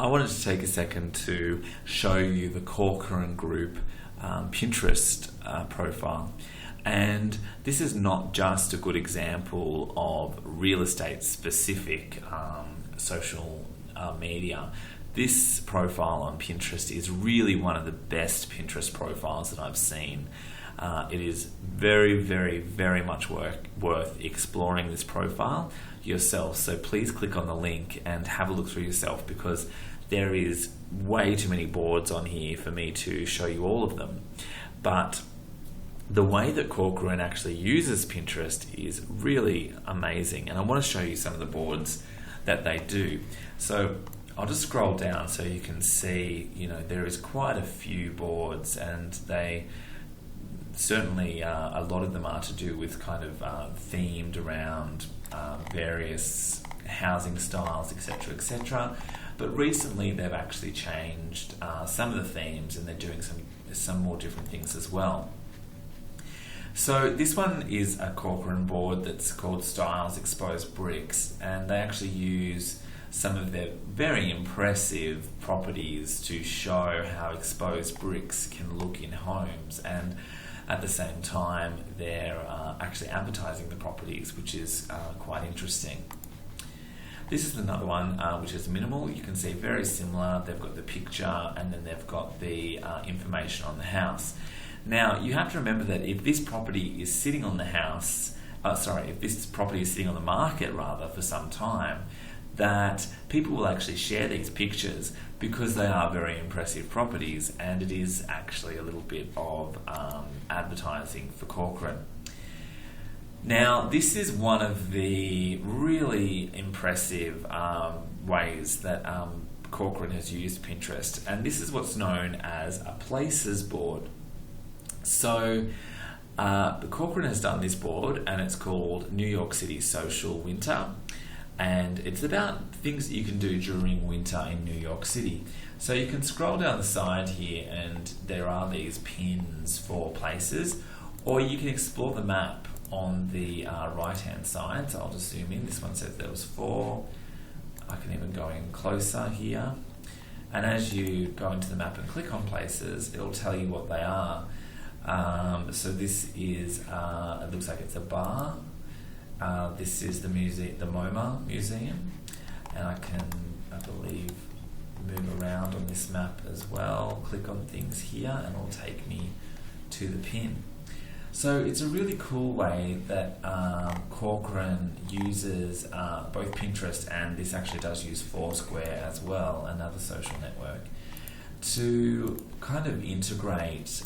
I wanted to take a second to show you the Corcoran Group Pinterest profile. And this is not just a good example of real estate specific social media. This profile on Pinterest is really one of the best Pinterest profiles that I've seen. It is very, very, very much worth exploring this profile yourself. So please click on the link and have a look through yourself, because there is way too many boards on here for me to show you all of them. But the way that Corcoran actually uses Pinterest is really amazing, and I want to show you some of the boards that they do. So I'll just scroll down so you can see, there is quite a few boards, and they certainly, a lot of them are to do with kind of themed around various housing styles, etc., etc. But recently they've actually changed some of the themes, and they're doing some more different things as well. So this one is a Corcoran board that's called Styles Exposed Bricks, and they actually use some of their very impressive properties to show how exposed bricks can look in homes, and at the same time they're actually advertising the properties, which is quite interesting. This is another one which is minimal. You can see very similar. They've got the picture, and then they've got the information on the house. Now you have to remember that if this property is sitting on the if this property is sitting on the market rather for some time, that people will actually share these pictures because they are very impressive properties, and it is actually a little bit of advertising for Corcoran. Now, this is one of the really impressive ways that Corcoran has used Pinterest, and this is what's known as a places board. So Corcoran has done this board, and it's called New York City Social Winter, and it's about things that you can do during winter in New York City. So you can scroll down the side here, and there are these pins for places, or you can explore the map on the right hand side. So I'll just zoom in. This one says there was 4. I can even go in closer here, and as you go into the map and click on places, it'll tell you what they are. So this is, it looks like it's a bar. This is the MoMA Museum, and I believe, move around on this map as well. Click on things here, and it'll take me to the pin. So it's a really cool way that Corcoran uses both Pinterest, and this actually does use Foursquare as well, another social network, to kind of integrate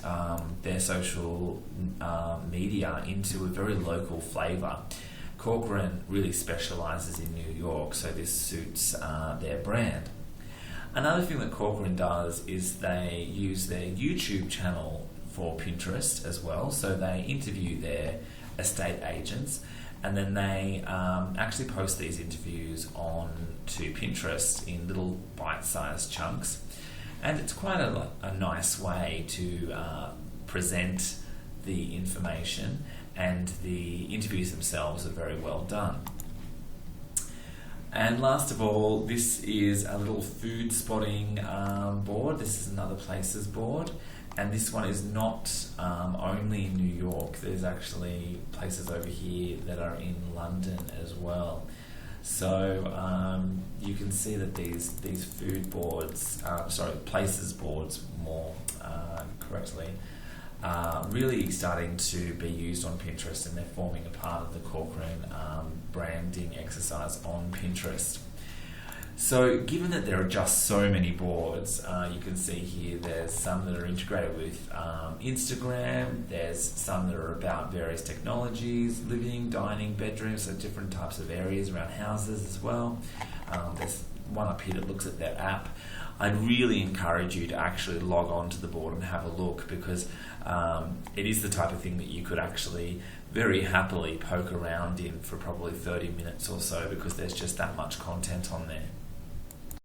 their social media into a very local flavour. Corcoran really specialises in New York, so this suits their brand. Another thing that Corcoran does is they use their YouTube channel for Pinterest as well. So they interview their estate agents, and then they actually post these interviews on to Pinterest in little bite-sized chunks. And it's quite a nice way to present the information, and the interviews themselves are very well done. And last of all, this is a little food spotting board. This is another places board, and this one is not only in New York. There's actually places over here that are in London as well. So you can see that these food boards, places boards more correctly, really starting to be used on Pinterest, and they're forming a part of the Corcoran branding exercise on Pinterest. So given that there are just so many boards, you can see here there's some that are integrated with Instagram, there's some that are about various technologies, living, dining, bedrooms, so different types of areas around houses as well. There's one up here that looks at their app. I'd really encourage you to actually log on to the board and have a look, because it is the type of thing that you could actually very happily poke around in for probably 30 minutes or so, because there's just that much content on there.